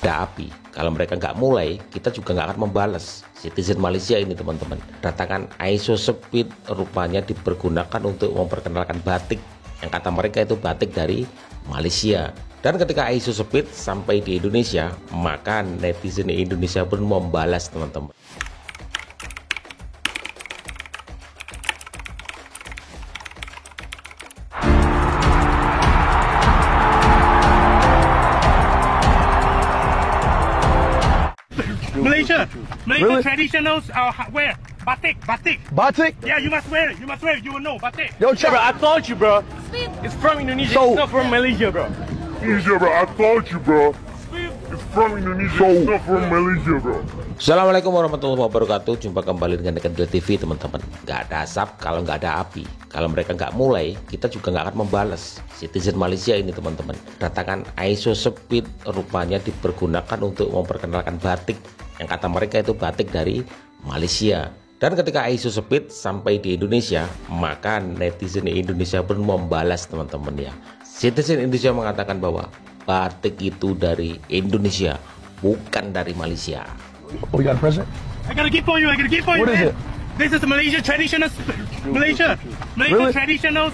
ada api. Kalau mereka nggak mulai, kita juga nggak akan membalas. Citizen Malaysia ini teman-teman, datangkan ISO Speed rupanya dipergunakan untuk memperkenalkan batik yang kata mereka itu batik dari Malaysia. Dan ketika ISO Speed sampai di Indonesia, maka netizen Indonesia pun membalas teman-teman. Malaysia Really? traditionals wear batik. Batik? Yeah, you must wear it. You will know batik. Yo, check. Bro, I told you, bro. It's from Indonesia. So- It's not from Malaysia, bro. Indonesia, bro. I told you, bro. It's from Indonesia. It's not from Malaysia, bro. Assalamualaikum warahmatullahi wabarakatuh. Jumpa kembali dengan Dekat TV teman-teman. Gak ada asap kalau nggak ada api. Kalau mereka nggak mulai, kita juga nggak akan membalas. Citizen Malaysia ini teman-teman, datangkan ISO Speed rupanya dipergunakan untuk memperkenalkan batik yang kata mereka itu batik dari Malaysia. Dan ketika ISO Speed sampai di Indonesia, maka netizen Indonesia pun membalas teman-teman ya. Citizen Indonesia mengatakan bahwa batik itu dari Indonesia, bukan dari Malaysia. Oh, you got a present? I got a gift for you. What is man. it? This is Malaysia traditionals. Malaysia Really? traditionals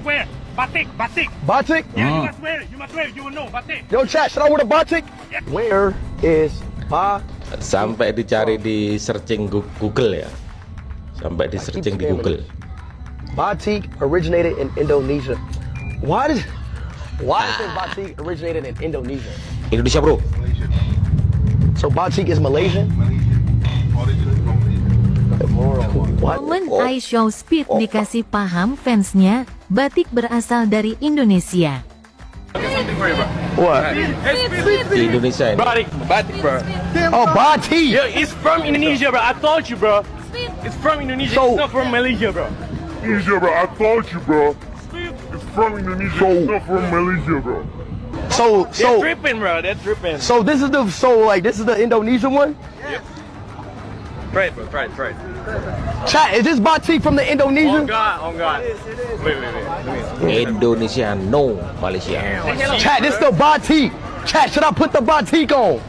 wear batik. Batik? Yeah, you must wear it. You will know batik. Yo, chat, should I wear the batik? Yeah. Where is batik? Sampai dicari di searching Google ya. Sampai di searching di Google. Batik originated in Indonesia. Why does batik originated in Indonesia? Indonesia bro. So batik is Malaysian? What? Momen ISO Speed dikasih paham fansnya, batik berasal dari Indonesia. What? Di Indonesia ini. Batik, bro. Oh, batik. Yeah, it's from Indonesia, bro. I told you, bro. It's from Indonesia. So- It's not from Malaysia, bro. Indonesia, bro. I told you, bro. It's from Indonesia. It's not from Malaysia, bro. So They're tripping. this is the Indonesian one? Try it, bro. Try it. Chat, is this batik from the Indonesian? On God. Wait. Indonesia no Malaysia. Chat, this the batik. Chat, should I put the batik on?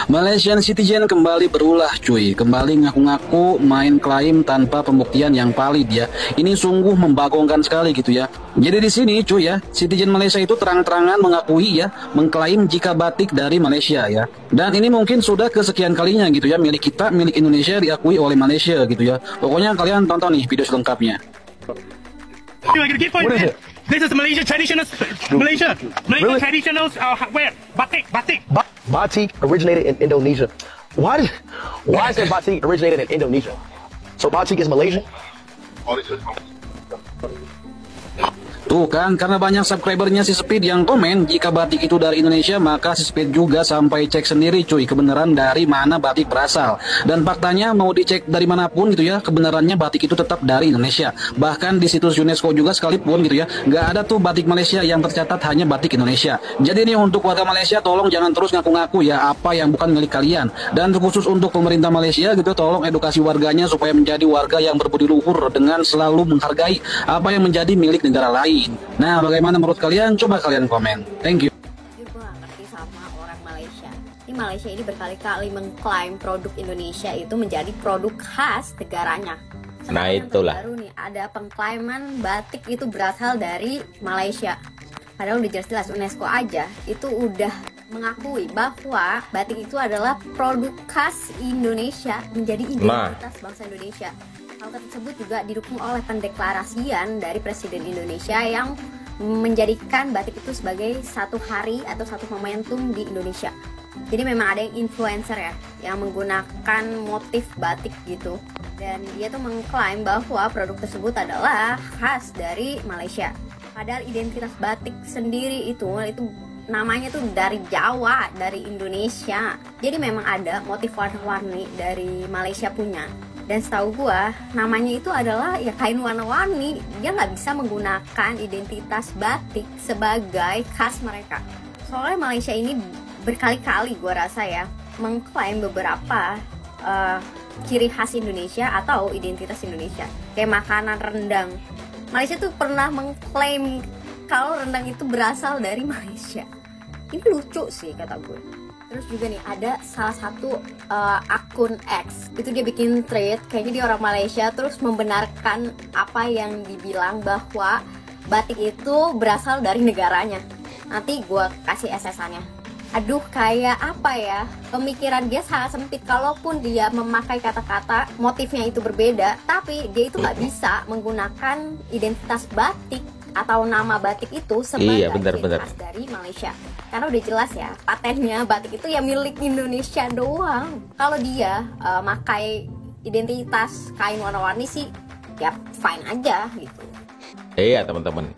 Malaysian Citizen kembali berulah cuy, kembali ngaku-ngaku main klaim tanpa pembuktian yang valid ya. Ini sungguh membagongkan sekali gitu ya. Jadi di sini cuy ya, Citizen Malaysia itu terang-terangan mengakui ya, mengklaim jika batik dari Malaysia ya. Dan ini mungkin sudah kesekian kalinya gitu ya, milik kita, milik Indonesia diakui oleh Malaysia gitu ya. Pokoknya kalian tonton nih video selengkapnya. I got a gift for you, What is man. it? This is Malaysia traditionals. Malaysia Really? traditionals wear batik. Batik originated in Indonesia. Why is it batik originated in Indonesia? So batik is Malaysian? Tuh kan, karena banyak subscribernya si Speed yang komen jika batik itu dari Indonesia, maka si Speed juga sampai cek sendiri cuy kebenaran dari mana batik berasal. Dan faktanya mau dicek dari manapun gitu ya, kebenarannya batik itu tetap dari Indonesia. Bahkan di situs UNESCO juga sekalipun gitu ya, nggak ada tuh batik Malaysia yang tercatat hanya batik Indonesia. Jadi nih untuk warga Malaysia tolong jangan terus ngaku-ngaku ya apa yang bukan milik kalian. Dan khusus untuk pemerintah Malaysia gitu, tolong edukasi warganya supaya menjadi warga yang berbudi luhur dengan selalu menghargai apa yang menjadi milik negara lain. Nah, bagaimana menurut kalian? Coba kalian komen. Thank you. Gue gak ngerti sama orang Malaysia. Ini Malaysia ini berkali-kali mengklaim produk Indonesia itu menjadi produk khas negaranya. Nah, Yang itulah. terbaru nih, ada pengklaiman batik itu berasal dari Malaysia. Padahal udah jelas-jelas UNESCO aja itu udah mengakui bahwa batik itu adalah produk khas Indonesia, menjadi identitas bangsa Indonesia. Hal tersebut juga didukung oleh pendeklarasian dari Presiden Indonesia yang menjadikan batik itu sebagai satu hari atau satu momentum di Indonesia. Jadi memang ada yang influencer ya yang menggunakan motif batik gitu, dan dia tuh mengklaim bahwa produk tersebut adalah khas dari Malaysia. Padahal identitas batik sendiri itu namanya tuh dari Jawa, dari Indonesia. Jadi memang ada motif warna-warni dari Malaysia punya. Dan setahu gua namanya itu adalah ya kain warna-warni. Dia nggak bisa menggunakan identitas batik sebagai khas mereka. Soalnya Malaysia ini berkali-kali gua rasa ya mengklaim beberapa ciri khas Indonesia atau identitas Indonesia. Kayak makanan rendang. Malaysia tuh pernah mengklaim kalau rendang itu berasal dari Malaysia. Ini lucu sih kata gue. Terus juga nih ada salah satu akun X, itu dia bikin thread, kayaknya dia orang Malaysia, terus membenarkan apa yang dibilang bahwa batik itu berasal dari negaranya. Nanti gue kasih SS-annya. Aduh, kayak apa ya, pemikiran dia sangat sempit. Kalaupun dia memakai kata-kata motifnya itu berbeda, tapi dia itu nggak bisa menggunakan identitas batik atau nama batik itu sebagai identitas dari Malaysia. Karena udah jelas ya, patennya batik itu ya milik Indonesia doang. Kalau dia makai identitas kain warna-warni sih, ya fine aja gitu. Iya teman-teman,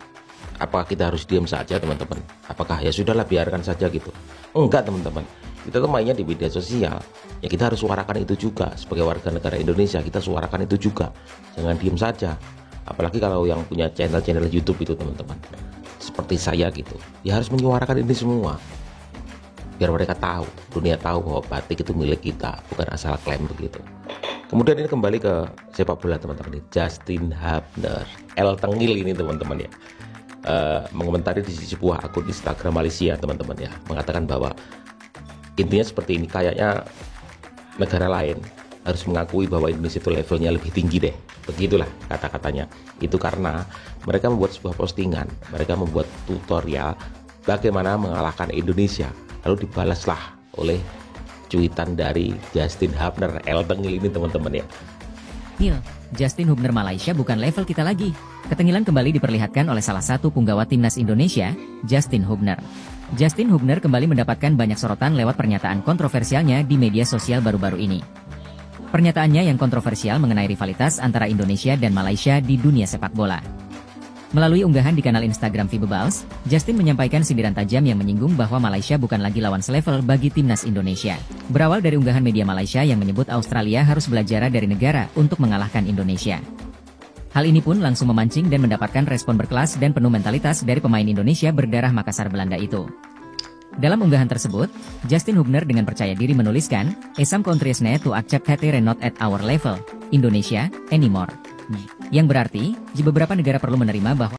apakah kita harus diam saja teman-teman? Apakah ya sudahlah biarkan saja gitu? Enggak teman-teman, kita tuh mainnya di media sosial, ya kita harus suarakan itu juga. Sebagai warga negara Indonesia, kita suarakan itu juga. Jangan diam saja. Apalagi kalau yang punya channel-channel YouTube itu teman-teman, seperti saya gitu, ya harus menyuarakan ini semua biar mereka tahu, dunia tahu bahwa batik itu milik kita, bukan asal klaim begitu. Kemudian ini kembali ke sepak bola teman-teman, Justin Hubner, El Tengil ini teman-teman ya, mengomentari di sebuah akun Instagram Malaysia teman-teman ya, mengatakan bahwa intinya seperti ini, kayaknya negara lain harus mengakui bahwa Indonesia itu levelnya lebih tinggi deh. Begitulah kata-katanya. Itu karena mereka membuat sebuah postingan, mereka membuat tutorial bagaimana mengalahkan Indonesia. Lalu dibalaslah oleh cuitan dari Justin Hubner, El Tengil ini teman-teman ya. Nil, Justin Hubner Malaysia bukan level kita lagi. Ketengilan kembali diperlihatkan oleh salah satu punggawa timnas Indonesia, Justin Hubner. Justin Hubner kembali mendapatkan banyak sorotan lewat pernyataan kontroversialnya di media sosial baru-baru ini. Pernyataannya yang kontroversial mengenai rivalitas antara Indonesia dan Malaysia di dunia sepak bola. Melalui unggahan di kanal Instagram Vibebals, Justin menyampaikan sindiran tajam yang menyinggung bahwa Malaysia bukan lagi lawan selevel bagi timnas Indonesia. Berawal dari unggahan media Malaysia yang menyebut Australia harus belajar dari negara untuk mengalahkan Indonesia. Hal ini pun langsung memancing dan mendapatkan respon berkelas dan penuh mentalitas dari pemain Indonesia berdarah Makassar Belanda itu. Dalam unggahan tersebut, Justin Hubner dengan percaya diri menuliskan, "Some countries need to accept that they're not at our level, Indonesia, anymore." Yang berarti, di beberapa negara perlu menerima bahwa